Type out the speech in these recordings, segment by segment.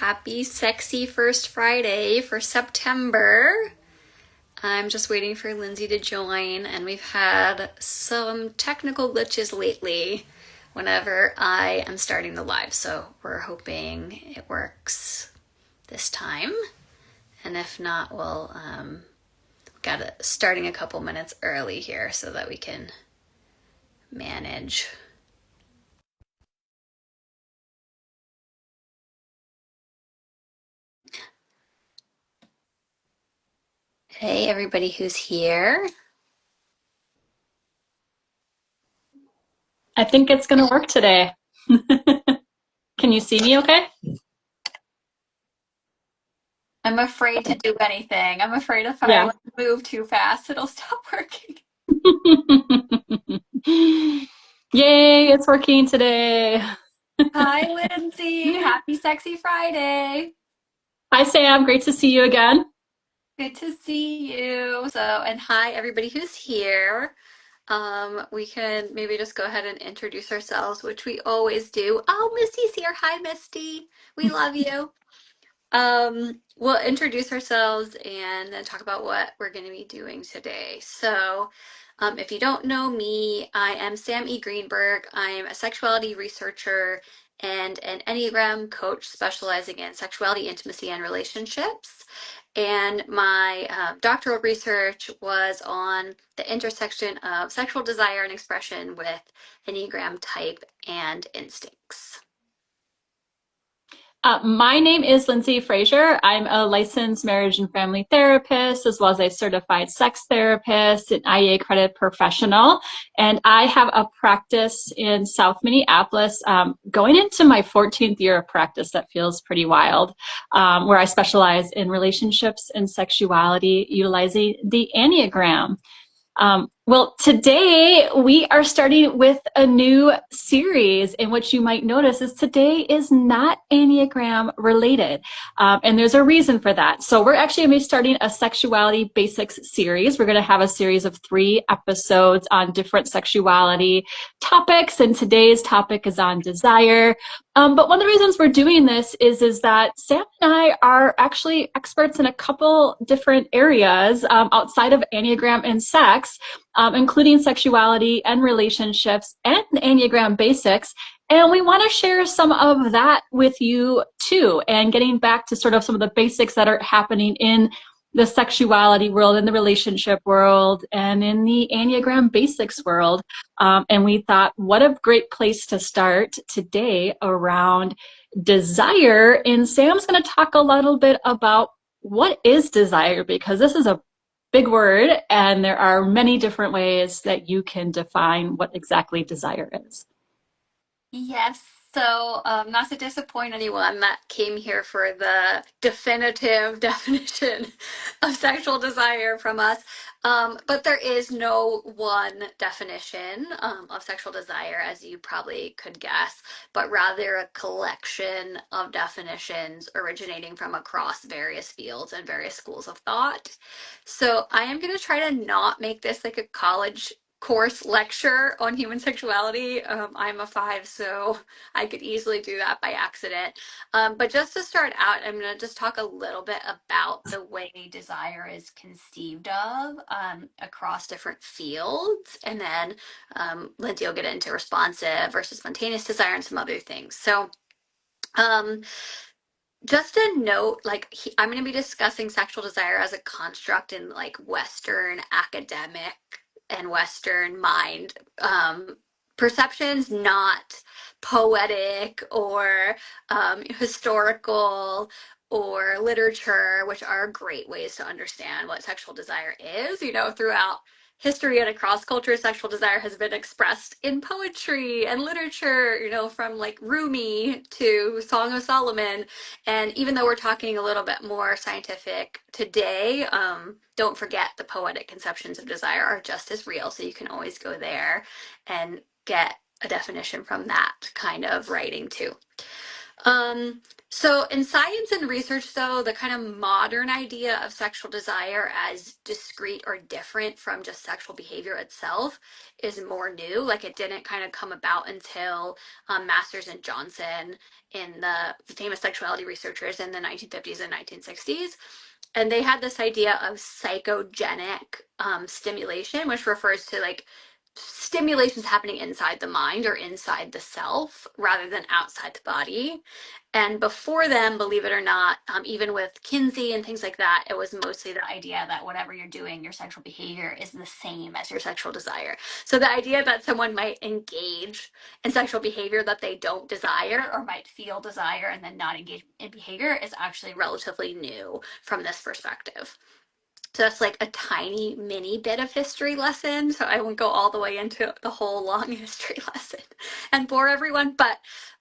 Happy Sexy First Friday for September. I'm just waiting for Lyndsey to join, and we've had some technical glitches lately whenever I am starting the live, so we're hoping it works this time. And if not, we'll got it starting a couple minutes early here so that we can manage. Hey, everybody who's here. I think it's going to work today. Can you see me okay? I'm afraid to do anything. I'm afraid if I Yeah. like, move too fast, it'll stop working. Yay, it's working today. Hi, Lyndsey. Happy Sexy Friday. Hi, Sam. Great to see you again. Good to see you. And hi, everybody who's here. We can maybe just go ahead and introduce ourselves, which we always do. Oh, Misty's here. Hi, Misty. We love you. We'll introduce ourselves and then talk about what we're going to be doing today. If you don't know me, I am Sam E Greenberg. I'm a sexuality researcher and an Enneagram coach specializing in sexuality, intimacy, and relationships. And my doctoral research was on the intersection of sexual desire and expression with Enneagram type and instincts. My name is Lyndsey Fraser. I'm a licensed marriage and family therapist, as well as a certified sex therapist, an IE accredited professional. And I have a practice in South Minneapolis, going into my 14th year of practice. That feels pretty wild, where I specialize in relationships and sexuality utilizing the Enneagram. Well, today we are starting with a new series, and what you might notice is today is not Enneagram related. And there's a reason for that. So we're actually going to be starting a sexuality basics series. We're going to have a series of 3 episodes on different sexuality topics, and today's topic is on desire. But one of the reasons we're doing this is that Sam and I are actually experts in a couple different areas outside of Enneagram and sex, including sexuality and relationships and Enneagram basics. And we want to share some of that with you too, and getting back to sort of some of the basics that are happening in the sexuality world, in the relationship world, and in the Enneagram basics world. And we thought, what a great place to start today around desire. And Sam's going to talk a little bit about what is desire, because this is a big word, and there are many different ways that you can define what exactly desire is. Yes, not to disappoint anyone that came here for the definitive definition of sexual desire from us, but there is no one definition of sexual desire, as you probably could guess, but rather a collection of definitions originating from across various fields and various schools of thought. So I am going to try to not make this like a college course lecture on human sexuality. I'm a 5, so I could easily do that by accident. But just to start out, I'm going to just talk a little bit about the way desire is conceived of across different fields. And then Lyndsey will get into responsive versus spontaneous desire and some other things. Um, just a note, I'm going to be discussing sexual desire as a construct in like Western academic and Western mind perceptions, not poetic or historical or literature, which are great ways to understand what sexual desire is. Throughout history and across culture, sexual desire has been expressed in poetry and literature, from like Rumi to Song of Solomon. And even though we're talking a little bit more scientific today, don't forget the poetic conceptions of desire are just as real. So you can always go there and get a definition from that kind of writing too. So in science and research, though, the kind of modern idea of sexual desire as discrete or different from just sexual behavior itself is more new. Like it didn't kind of come about until Masters and Johnson in the famous sexuality researchers in the 1950s and 1960s. And they had this idea of psychogenic stimulation, which refers to like stimulations happening inside the mind or inside the self rather than outside the body. And before them, believe it or not, even with Kinsey and things like that, it was mostly the idea that whatever you're doing, your sexual behavior is the same as your sexual desire. So the idea that someone might engage in sexual behavior that they don't desire or might feel desire and then not engage in behavior is actually relatively new from this perspective. So that's like a tiny mini bit of history lesson. So I won't go all the way into the whole long history lesson and bore everyone. But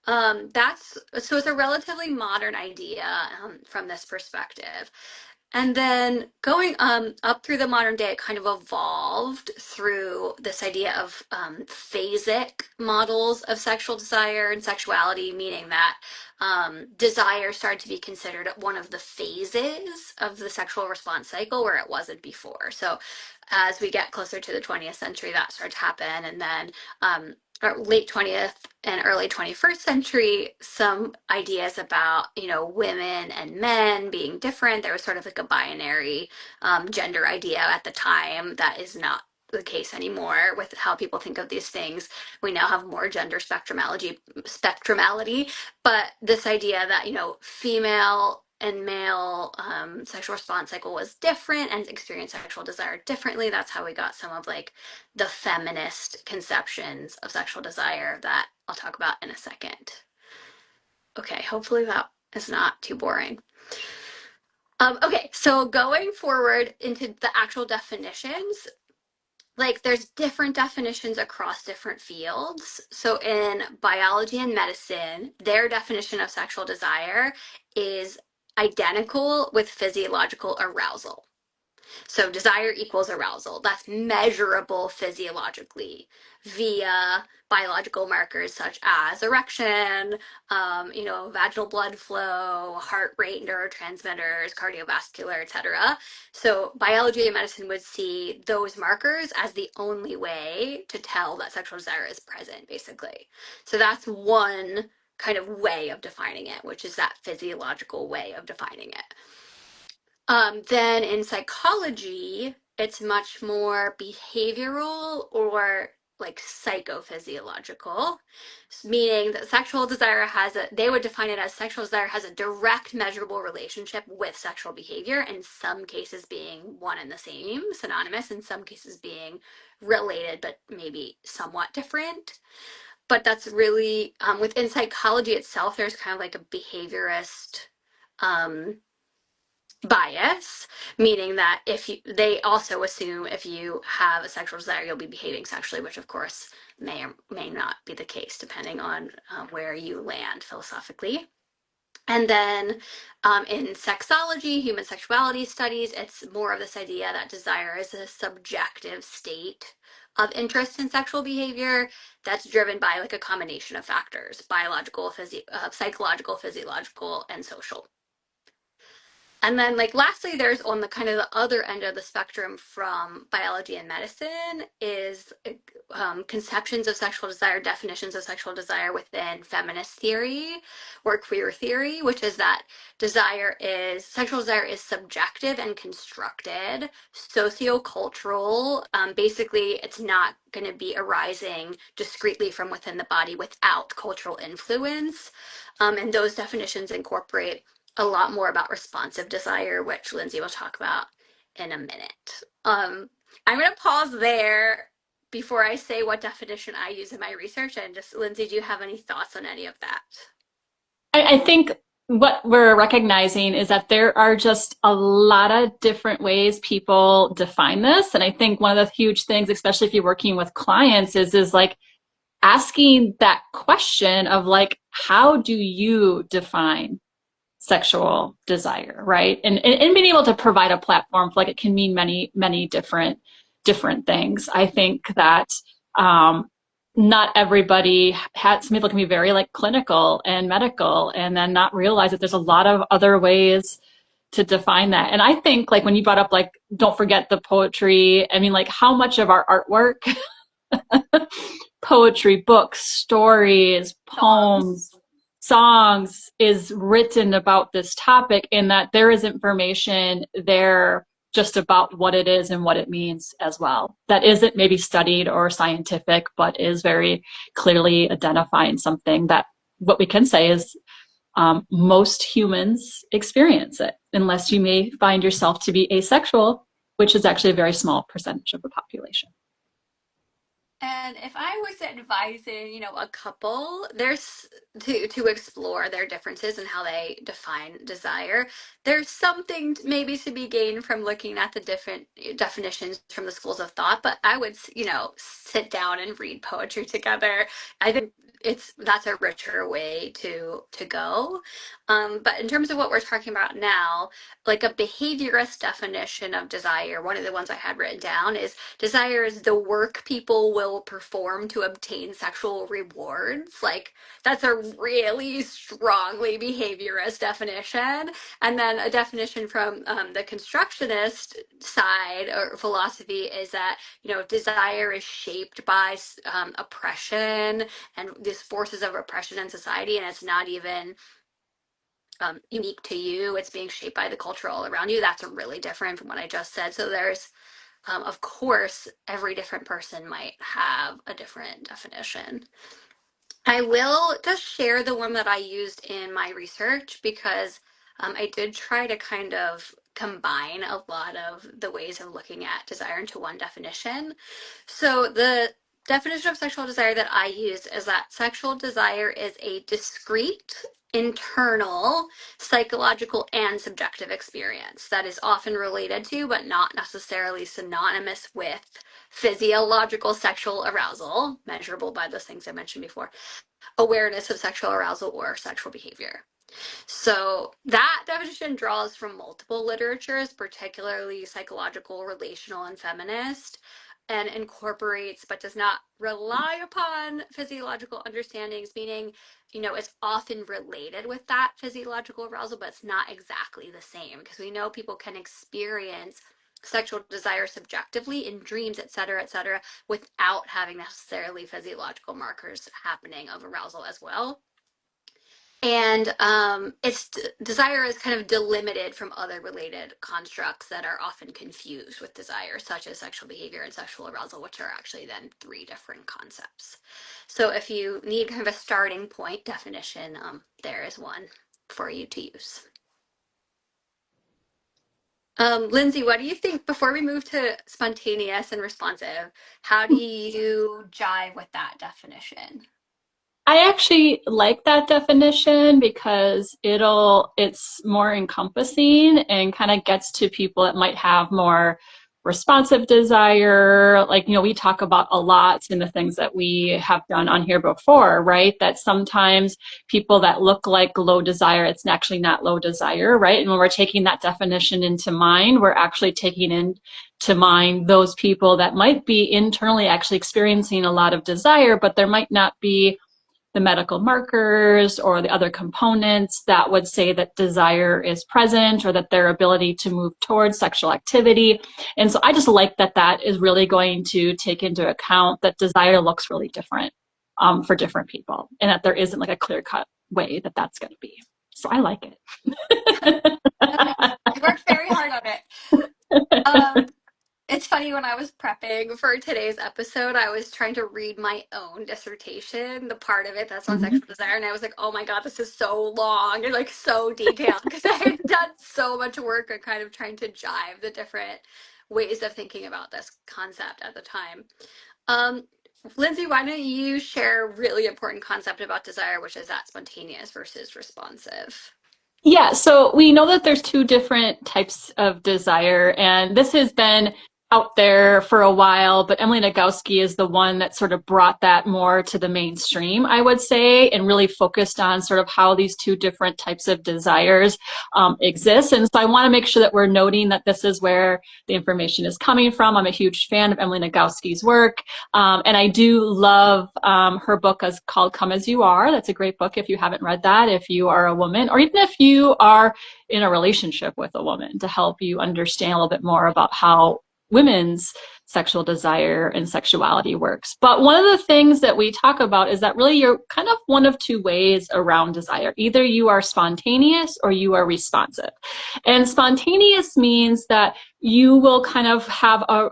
that's so it's a relatively modern idea from this perspective. And then going up through the modern day, it kind of evolved through this idea of phasic models of sexual desire and sexuality, meaning that desire started to be considered one of the phases of the sexual response cycle where it wasn't before. So as we get closer to the 20th century, that started to happen. And then late 20th and early 21st century, some ideas about, women and men being different. There was sort of like a binary gender idea at the time that is not the case anymore with how people think of these things. We now have more gender spectrumality, but this idea that, female and male sexual response cycle was different and experienced sexual desire differently. That's how we got some of like the feminist conceptions of sexual desire that I'll talk about in a second. Okay, hopefully that is not too boring. Okay, so going forward into the actual definitions, like there's different definitions across different fields. So in biology and medicine, their definition of sexual desire is identical with physiological arousal. So desire equals arousal. That's measurable physiologically via biological markers such as erection, vaginal blood flow, heart rate, neurotransmitters, cardiovascular, etc. So biology and medicine would see those markers as the only way to tell that sexual desire is present, basically. So that's one kind of way of defining it, which is that physiological way of defining it. Then in psychology, it's much more behavioral or like psychophysiological, meaning that sexual desire they would define it as sexual desire has a direct measurable relationship with sexual behavior, in some cases being one and the same, synonymous, in some cases being related, but maybe somewhat different. But that's really, within psychology itself, there's kind of like a behaviorist, um, bias, meaning that they also assume if you have a sexual desire, you'll be behaving sexually, which of course may or may not be the case depending on where you land philosophically. And then in sexology, human sexuality studies, it's more of this idea that desire is a subjective state of interest in sexual behavior that's driven by like a combination of factors: biological, psychological, physiological, and social. And then, like, lastly, there's on the kind of the other end of the spectrum from biology and medicine is conceptions of sexual desire, definitions of sexual desire within feminist theory or queer theory, which is that sexual desire is subjective and constructed, sociocultural. Basically, it's not going to be arising discretely from within the body without cultural influence. And those definitions incorporate a lot more about responsive desire, which Lyndsey will talk about in a minute. I'm going to pause there before I say what definition I use in my research. And just, Lyndsey, do you have any thoughts on any of that? I think what we're recognizing is that there are just a lot of different ways people define this. And I think one of the huge things, especially if you're working with clients, is like asking that question of like, how do you define sexual desire, right? And being able to provide a platform for like it can mean many different things. I think that not everybody had, some people can be very like clinical and medical and then not realize that there's a lot of other ways to define that. And I think like when you brought up like don't forget the poetry, I mean like how much of our artwork, poetry, books, stories, poems, Songs. songs is written about this topic, and that there is information there just about what it is and what it means as well. That isn't maybe studied or scientific, but is very clearly identifying something that what we can say is most humans experience it, unless you may find yourself to be asexual, which is actually a very small percentage of the population. And if I was advising, a couple, there's to explore their differences and how they define desire, there's something maybe to be gained from looking at the different definitions from the schools of thought. But I would, sit down and read poetry together. I think that's a richer way to go. But in terms of what we're talking about now, like a behaviorist definition of desire, one of the ones I had written down is desire is the work people will perform to obtain sexual rewards. Like, that's a really strongly behaviorist definition. And then a definition from the constructionist side or philosophy is that, desire is shaped by oppression and these forces of oppression in society. And it's not even unique to you, it's being shaped by the culture all around you. That's really different from what I just said. So there's of course, every different person might have a different definition. I will just share the one that I used in my research because I did try to kind of combine a lot of the ways of looking at desire into one definition. So the definition of sexual desire that I used is that sexual desire is a discrete, internal, psychological, and subjective experience that is often related to, but not necessarily synonymous with, physiological sexual arousal, measurable by those things I mentioned before, awareness of sexual arousal, or sexual behavior. So that definition draws from multiple literatures, particularly psychological, relational, and feminist, and incorporates but does not rely upon physiological understandings, meaning, it's often related with that physiological arousal, but it's not exactly the same because we know people can experience sexual desire subjectively in dreams, et cetera, without having necessarily physiological markers happening of arousal as well. And its desire is kind of delimited from other related constructs that are often confused with desire, such as sexual behavior and sexual arousal, which are actually then three different concepts. So if you need kind of a starting point definition, there is one for you to use. Lyndsey, what do you think before we move to spontaneous and responsive? How do you jive with that definition? I actually like that definition because it's more encompassing and kind of gets to people that might have more responsive desire. Like, we talk about a lot in the things that we have done on here before, right? That sometimes people that look like low desire, it's actually not low desire, right? And when we're taking that definition into mind, we're actually taking into mind those people that might be internally actually experiencing a lot of desire, but there might not be the medical markers or the other components that would say that desire is present or that their ability to move towards sexual activity. And so I just like that that is really going to take into account that desire looks really different for different people, and that there isn't like a clear-cut way that that's going to be. So I like it. Nice. I worked very hard on it. Um, It's funny, when I was prepping for today's episode, I was trying to read my own dissertation, the part of it that's on Mhm. sexual desire, and I was like, oh my God, this is so long and like so detailed because I had done so much work on kind of trying to jive the different ways of thinking about this concept at the time. Um, Lyndsey, why don't you share a really important concept about desire, which is that spontaneous versus responsive? Yeah, so we know that there's two different types of desire, and this has been out there for a while, but Emily Nagoski is the one that sort of brought that more to the mainstream, I would say, and really focused on sort of how these two different types of desires exist. And so I want to make sure that we're noting that this is where the information is coming from. I'm a huge fan of Emily Nagoski's work. And I do love her book is called Come As You Are. That's a great book if you haven't read that, if you are a woman, or even if you are in a relationship with a woman, to help you understand a little bit more about how women's sexual desire and sexuality works. But one of the things that we talk about is that really you're kind of one of two ways around desire. Either you are spontaneous or you are responsive. And spontaneous means that you will kind of have a,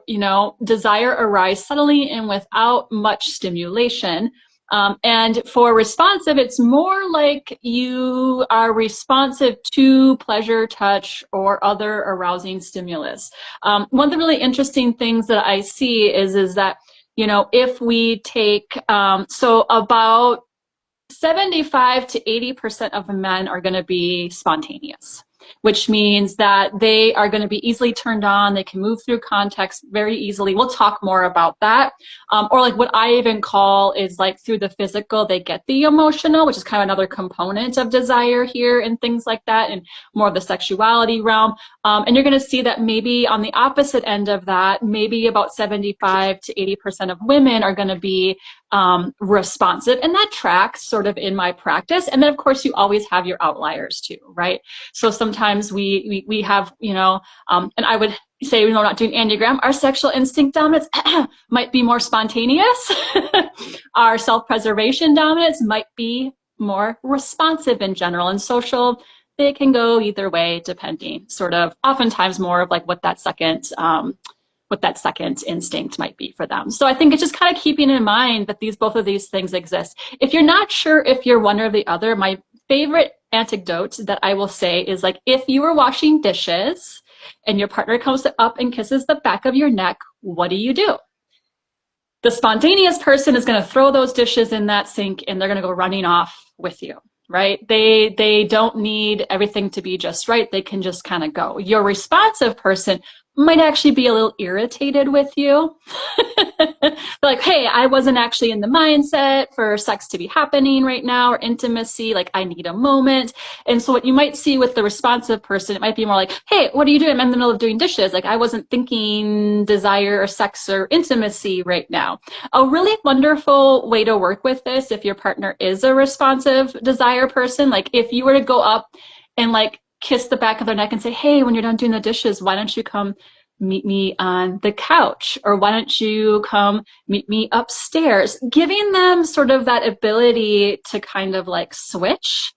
desire arise subtly and without much stimulation. And for responsive, it's more like you are responsive to pleasure, touch, or other arousing stimulus. One of the really interesting things that I see is that, if we take, so about 75 to 80% of men are going to be spontaneous, which means that they are going to be easily turned on. They can move through context very easily. We'll talk more about that. Or like what I even call is like through the physical, they get the emotional, which is kind of another component of desire here and things like that, and more of the sexuality realm. And you're going to see that maybe on the opposite end of that, maybe about 75 to 80% of women are going to be responsive, and that tracks sort of in my practice. And then of course you always have your outliers too, right? So sometimes we have, and I would say, we're not doing Enneagram, our sexual instinct dominance might be more spontaneous. Our self-preservation dominance might be more responsive in general, and social, they can go either way depending, sort of oftentimes more of like what that second instinct might be for them. So I think it's just kind of keeping in mind that both of these things exist. If you're not sure if you're one or the other, my favorite anecdote that I will say is like, if you were washing dishes and your partner comes up and kisses the back of your neck, what do? The spontaneous person is going to throw those dishes in that sink and they're going to go running off with you, right? They don't need everything to be just right. They can just kind of go. Your responsive person might actually be a little irritated with you. Like, hey, I wasn't actually in the mindset for sex to be happening right now, or intimacy, like I need a moment. And so what you might see with the responsive person, it might be more like, hey, what are you doing? I'm in the middle of doing dishes. Like I wasn't thinking desire or sex or intimacy right now. A really wonderful way to work with this, if your partner is a responsive desire person, like if you were to go up and like kiss the back of their neck and say, hey, when you're done doing the dishes, why don't you come meet me on the couch? Or why don't you come meet me upstairs? Giving them sort of that ability to kind of like switch.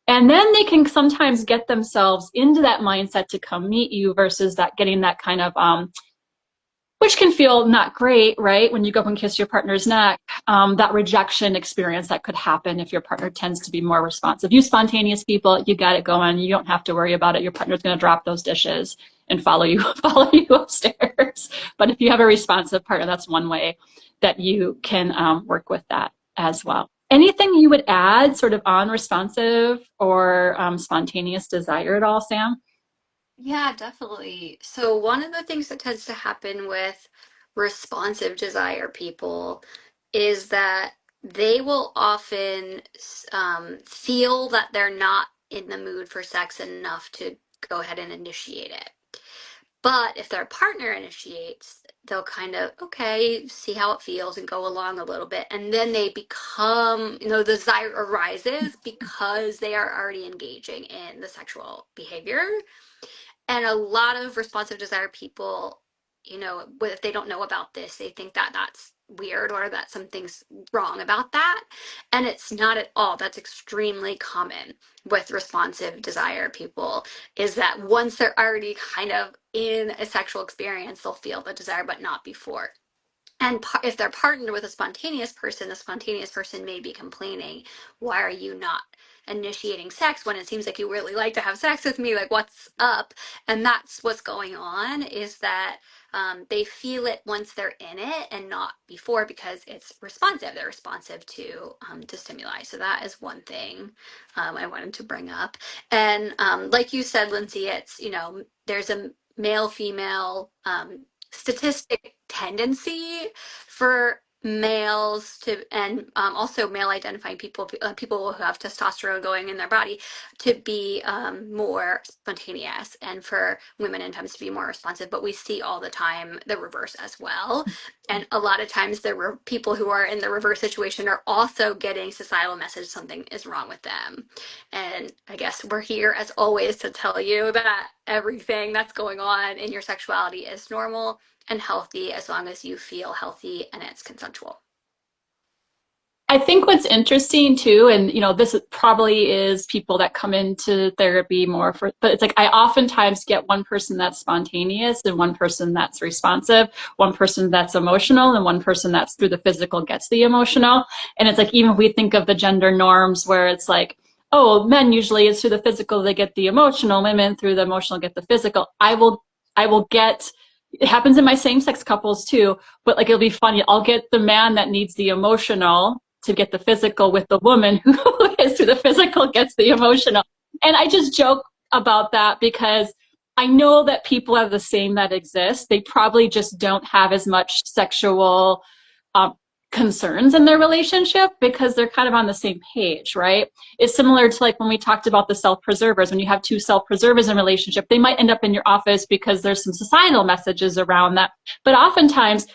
And then they can sometimes get themselves into that mindset to come meet you versus that getting that kind of, which can feel not great, right? When you go up and kiss your partner's neck, that rejection experience that could happen if your partner tends to be more responsive. You spontaneous people, you got it going. You don't have to worry about it. Your partner's going to drop those dishes and follow you upstairs. But if you have a responsive partner, that's one way that you can work with that as well. Anything you would add sort of on responsive or spontaneous desire at all, Sam? Yeah, definitely. So one of the things that tends to happen with responsive desire people is that they will often feel that they're not in the mood for sex enough to go ahead and initiate it. But if their partner initiates, they'll kind of, okay, see how it feels and go along a little bit. And then they become, the desire arises because they are already engaging in the sexual behavior. And a lot of responsive desire people, if they don't know about this, they think that that's weird or that something's wrong about that. And it's not at all. That's extremely common with responsive desire people, is that once they're already kind of in a sexual experience, they'll feel the desire, but not before. And if they're partnered with a spontaneous person, the spontaneous person may be complaining, why are you not initiating sex when it seems like you really like to have sex with me? Like, what's up? And that's what's going on, is that they feel it once they're in it and not before, because it's responsive. They're responsive to stimuli. So that is one thing I wanted to bring up. And like you said, Lyndsey, it's, there's a male female statistic tendency for males to, and also male identifying people, people who have testosterone going in their body, to be more spontaneous, and for women and femmes to be more responsive. But we see all the time the reverse as well. And a lot of times people who are in the reverse situation are also getting societal message something is wrong with them. And I guess we're here as always to tell you that everything that's going on in your sexuality is normal and healthy as long as you feel healthy and it's consensual. I think what's interesting too, and this probably is people that come into therapy more for, but it's like I oftentimes get one person that's spontaneous and one person that's responsive, one person that's emotional, and one person that's through the physical gets the emotional. And it's like, even if we think of the gender norms where it's like, oh, men usually it's through the physical, they get the emotional, women through the emotional get the physical. I will get, it happens in my same-sex couples too, but like it'll be funny. I'll get the man that needs the emotional to get the physical with the woman who is through the physical gets the emotional. And I just joke about that because I know that people are the same that exist. They probably just don't have as much sexual concerns in their relationship because they're kind of on the same page, right? It's similar to like when we talked about the self-preservers. When you have two self-preservers in a relationship, they might end up in your office because there's some societal messages around that. But oftentimes,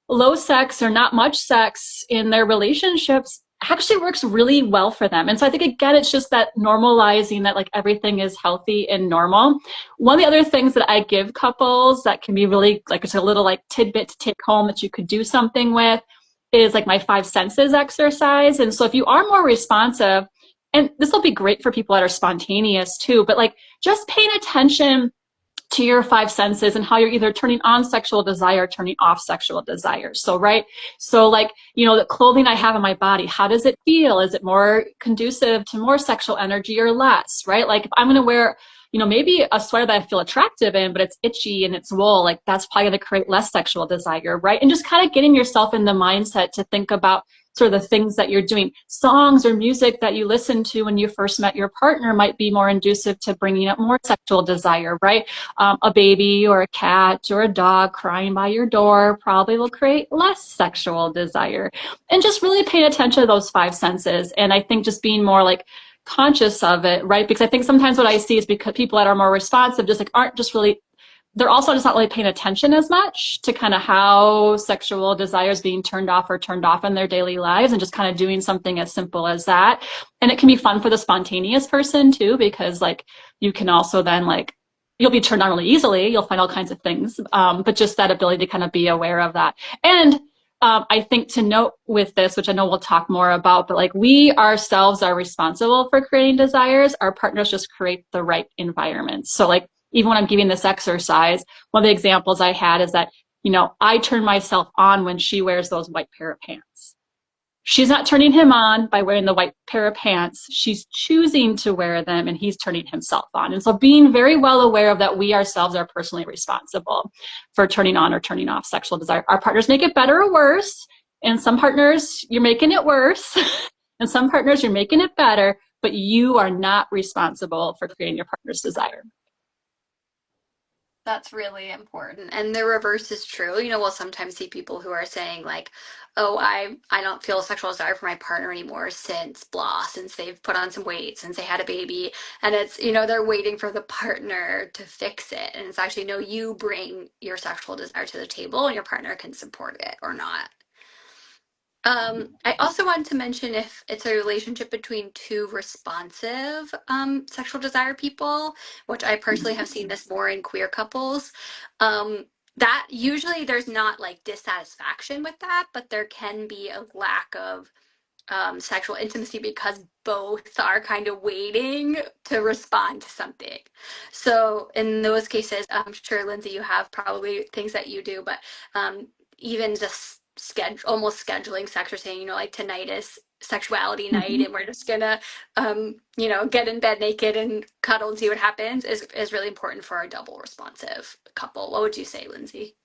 low sex or not much sex in their relationships actually works really well for them. And so I think, again, it's just that normalizing that like everything is healthy and normal. One of the other things that I give couples that can be really like, it's a little like tidbit to take home that you could do something with, is like my 5 senses exercise. And so if you are more responsive, and this will be great for people that are spontaneous too, but like just paying attention to your 5 senses and how you're either turning on sexual desire or turning off sexual desire. So, right. So like, the clothing I have on my body, how does it feel? Is it more conducive to more sexual energy or less, right? Like if I'm going to wear, maybe a sweater that I feel attractive in, but it's itchy and it's wool, like that's probably going to create less sexual desire, right? And just kind of getting yourself in the mindset to think about sort of the things that you're doing. Songs or music that you listened to when you first met your partner might be more inducive to bringing up more sexual desire, right? A baby or a cat or a dog crying by your door probably will create less sexual desire. And just really paying attention to those 5 senses. And I think just being more like conscious of it, right? Because I think sometimes what I see is because people that are more responsive just like aren't just really, they're also just not really paying attention as much to kind of how sexual desire is being turned off or turned off in their daily lives, and just kind of doing something as simple as that. And it can be fun for the spontaneous person too, because like you can also then like, you'll be turned on really easily. You'll find all kinds of things, but just that ability to kind of be aware of that. And I think to note with this, which I know we'll talk more about, but like we ourselves are responsible for creating desires. Our partners just create the right environment. So like even when I'm giving this exercise, one of the examples I had is that, I turn myself on when she wears those white pair of pants. She's not turning him on by wearing the white pair of pants. She's choosing to wear them, and he's turning himself on. And so being very well aware of that, we ourselves are personally responsible for turning on or turning off sexual desire. Our partners make it better or worse. And some partners, you're making it worse. And some partners, you're making it better, but you are not responsible for creating your partner's desire. That's really important. And the reverse is true. We'll sometimes see people who are saying like, oh, I don't feel sexual desire for my partner anymore since blah, since they've put on some weight, since they had a baby. And it's, they're waiting for the partner to fix it. And it's actually, no, you bring your sexual desire to the table and your partner can support it or not. I also wanted to mention if it's a relationship between two responsive sexual desire people, which I personally have seen this more in queer couples. That usually there's not like dissatisfaction with that, but there can be a lack of sexual intimacy because both are kind of waiting to respond to something. So in those cases, I'm sure, Lyndsey, you have probably things that you do, but even just almost scheduling sex or saying, like tonight is sexuality night Mm-hmm. and we're just gonna get in bed naked and cuddle and see what happens is really important for a double responsive couple. What would you say, Lyndsey?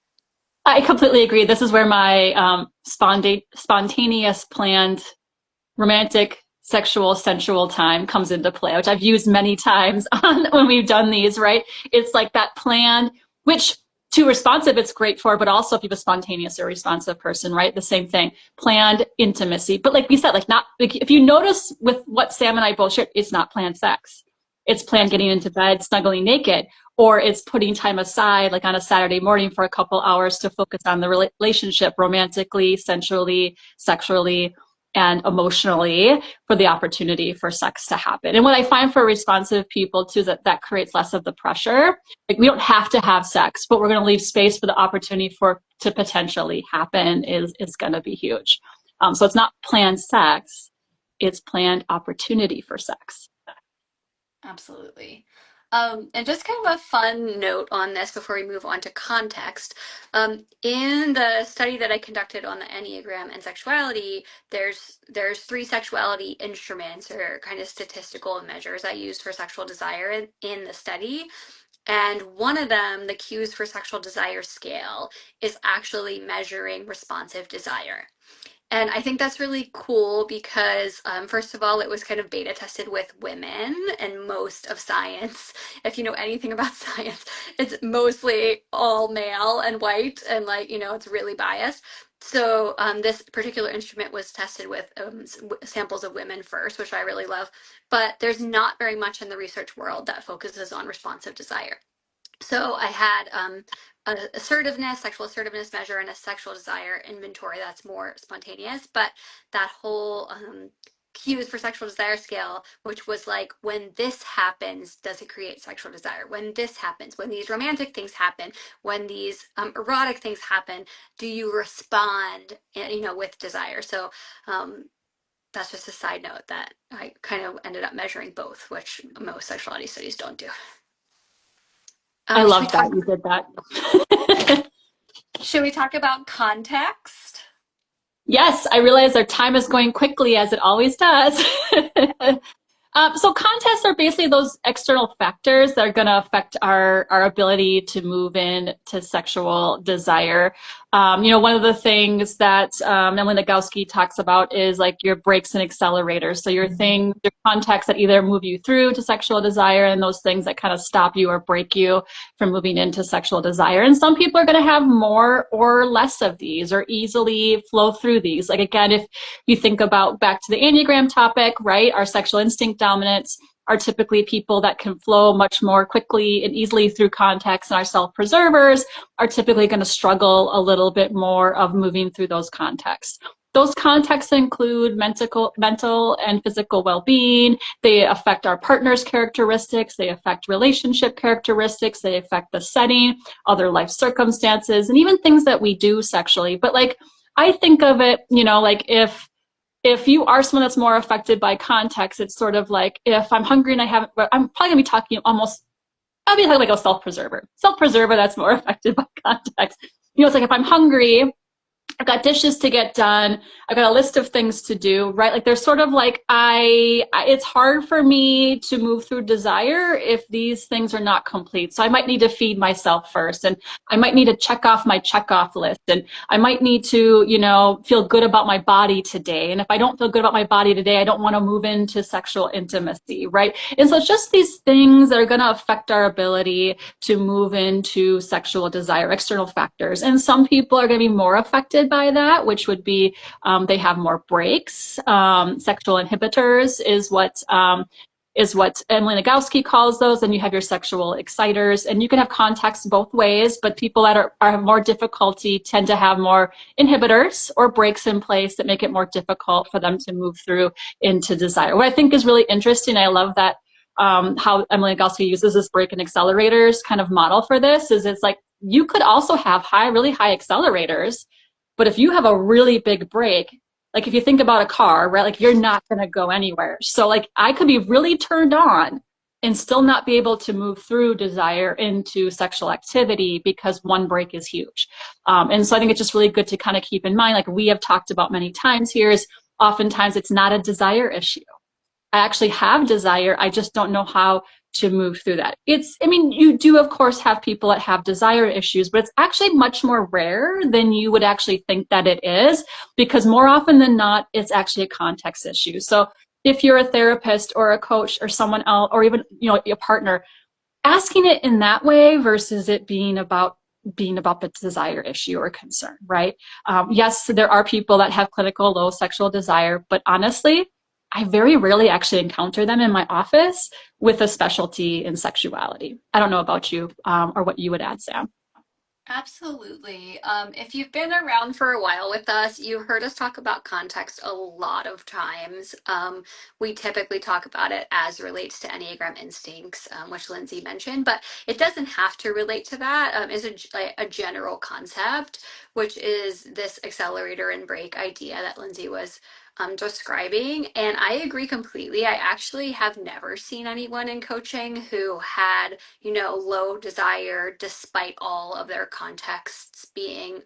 I completely agree. This is where my spontaneous, planned, romantic, sexual, sensual time comes into play, which I've used many times when we've done these, right? It's like that planned, which Too responsive, it's great for, but also if you have a spontaneous or responsive person, right? The same thing. Planned intimacy. But like we said, like not, like if you notice with what Sam and I both shared, it's not planned sex. It's planned getting into bed, snuggling naked, or it's putting time aside, like on a Saturday morning for a couple hours to focus on the relationship romantically, sensually, sexually, and emotionally for the opportunity for sex to happen. And what I find for responsive people too, that creates less of the pressure. Like we don't have to have sex, but we're going to leave space for the opportunity for to potentially happen is going to be huge. So it's not planned sex, it's planned opportunity for sex. Absolutely. And just kind of a fun note on this before we move on to context. In the study that I conducted on the Enneagram and sexuality, there's three sexuality instruments or kind of statistical measures I used for sexual desire in the study. And one of them, the cues for sexual desire scale, is actually measuring responsive desire. And I think that's really cool because, first of all, it was kind of beta tested with women, and most of science, if you know anything about science, it's mostly all male and white, and like, it's really biased. So, this particular instrument was tested with samples of women first, which I really love. But there's not very much in the research world that focuses on responsive desire. So I had a assertiveness, sexual assertiveness measure, and a sexual desire inventory that's more spontaneous. But that whole cues for sexual desire scale, which was like, when this happens, does it create sexual desire? When this happens, when these romantic things happen, when these erotic things happen, do you respond, with desire? So that's just a side note that I kind of ended up measuring both, which most sexuality studies don't do. I Should we love talk? that you did that. Should we talk about context? Yes, I realize our time is going quickly as it always does. So contests are basically those external factors that are going to affect our ability to move in to sexual desire. One of the things that Emily Nagoski talks about is like your brakes and accelerators. So your contexts that either move you through to sexual desire and those things that kind of stop you or break you from moving into sexual desire. And some people are going to have more or less of these or easily flow through these. Like again, if you think about back to the Enneagram topic, right? Our sexual instinct dominants are typically people that can flow much more quickly and easily through context, and our self-preservers are typically going to struggle a little bit more of moving through those contexts. Those contexts include mental and physical well-being. They affect our partner's characteristics. They affect relationship characteristics. They affect the setting, other life circumstances, and even things that we do sexually. But like, I think of it, like if you are someone that's more affected by context, it's sort of like if I'm hungry and I'm probably gonna be talking I'll be talking like a self-preserver. Self-preserver that's more affected by context. It's like if I'm hungry, I've got dishes to get done. I've got a list of things to do, right? Like there's sort of like it's hard for me to move through desire if these things are not complete. So I might need to feed myself first, and I might need to check off my checkoff list, and I might need to, feel good about my body today. And if I don't feel good about my body today, I don't want to move into sexual intimacy, right? And so it's just these things that are going to affect our ability to move into sexual desire, external factors. And some people are going to be more affected by that, which would be they have more breaks. Sexual inhibitors is what Emily Nagoski calls those. And you have your sexual exciters, and you can have context both ways. But people that are more difficulty tend to have more inhibitors or breaks in place that make it more difficult for them to move through into desire. What I think is really interesting, I love that how Emily Nagoski uses this break and accelerators kind of model for this. Is it's like you could also have really high accelerators. But if you have a really big break, like if you think about a car, right, like you're not going to go anywhere. So like I could be really turned on and still not be able to move through desire into sexual activity because one break is huge. And so I think it's just really good to kind of keep in mind, like we have talked about many times here, is oftentimes it's not a desire issue. I actually have desire. I just don't know how to move through that. You do of course have people that have desire issues, but it's actually much more rare than you would actually think that it is, because more often than not, it's actually a context issue. So if you're a therapist or a coach or someone else, or even, a partner, asking it in that way versus it being about being about the desire issue or concern, right? Yes, there are people that have clinical low sexual desire, but honestly, I very rarely actually encounter them in my office with a specialty in sexuality. I don't know about you, or what you would add, Sam. Absolutely. If you've been around for a while with us, you heard us talk about context a lot of times. We typically talk about it as relates to Enneagram instincts, which Lyndsey mentioned, but it doesn't have to relate to that. It's a general concept, which is this accelerator and brake idea that Lyndsey was describing. And I agree completely. I actually have never seen anyone in coaching who had low desire despite all of their contexts being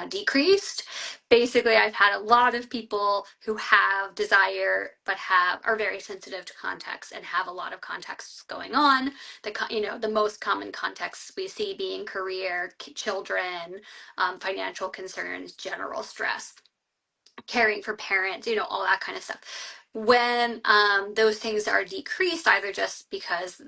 decreased. Basically, I've had a lot of people who have desire but are very sensitive to context and have a lot of contexts going on. The most common contexts we see being career, children, financial concerns, general stress, caring for parents, all that kind of stuff. When those things are decreased, either just because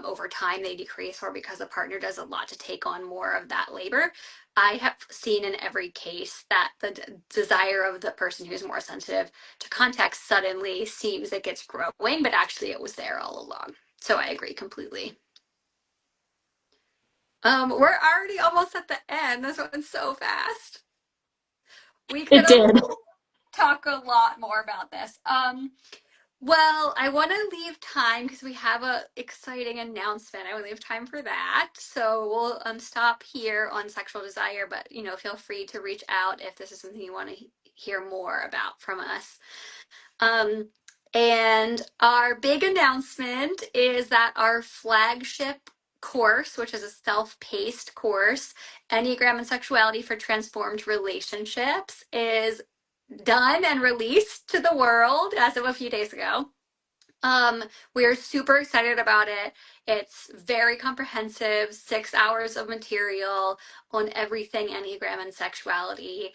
over time they decrease or because the partner does a lot to take on more of that labor, I have seen in every case that the desire of the person who's more sensitive to context suddenly seems it gets growing, but actually it was there all along. So I agree completely. We're already almost at the end. This went so fast. We could It have did. talk a lot more about this. Well, I want to leave time because we have a exciting announcement. I want to leave time for that. So we'll stop here on sexual desire, but feel free to reach out if this is something you want to hear more about from us. Um, and our big announcement is that our flagship course, which is a self-paced course, Enneagram and Sexuality for Transformed Relationships, is done and released to the world as of a few days ago. Um, we're super excited about it. It's very comprehensive, 6 hours of material on everything Enneagram and sexuality,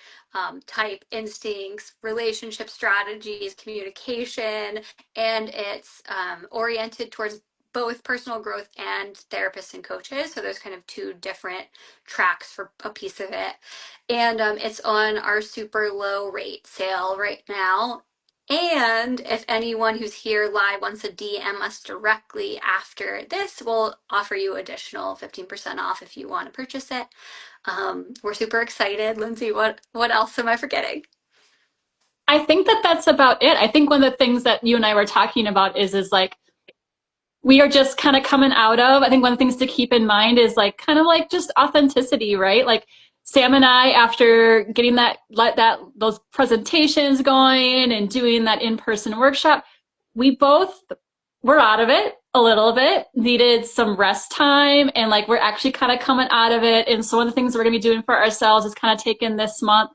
type, instincts, relationship strategies, communication, and it's oriented towards both personal growth and therapists and coaches. So there's kind of two different tracks for a piece of it. And it's on our super low rate sale right now. And if anyone who's here live wants to DM us directly after this, we'll offer you additional 15% off if you want to purchase it. We're super excited. Lyndsey, what else am I forgetting? I think that that's about it. I think one of the things that you and I were talking about is like we are just kind of coming out of. I think one of the things to keep in mind is like kind of like just authenticity, right? Like Sam and I, after getting those presentations going and doing that in-person workshop, we both were out of it a little bit, needed some rest time, and like we're actually kind of coming out of it. And so one of the things we're going to be doing for ourselves is kind of taking this month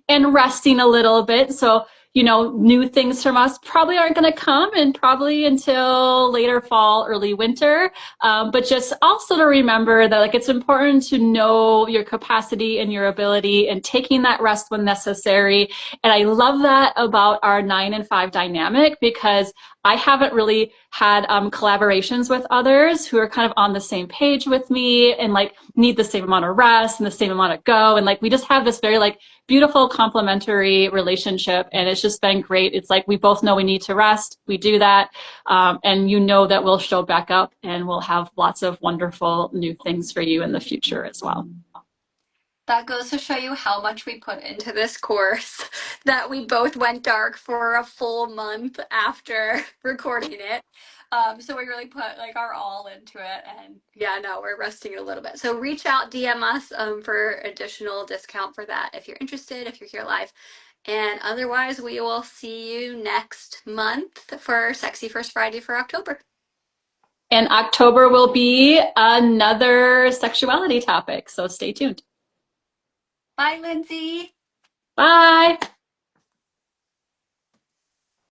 and resting a little bit. So new things from us probably aren't going to come and probably until later fall, early winter. But just also to remember that like it's important to know your capacity and your ability and taking that rest when necessary. And I love that about our 9 and 5 dynamic because I haven't really had collaborations with others who are kind of on the same page with me and like need the same amount of rest and the same amount of go. And like we just have this very like beautiful complementary relationship, and it's just been great. It's like we both know we need to rest. We do that, and that we'll show back up and we'll have lots of wonderful new things for you in the future as well. That goes to show you how much we put into this course, that we both went dark for a full month after recording it. So we really put like our all into it, and yeah, no, we're resting a little bit. So reach out, DM us for additional discount for that if you're interested, if you're here live. And otherwise, we will see you next month for Sexy First Friday for October. And October will be another sexuality topic, so stay tuned. Bye, Lyndsey. Bye.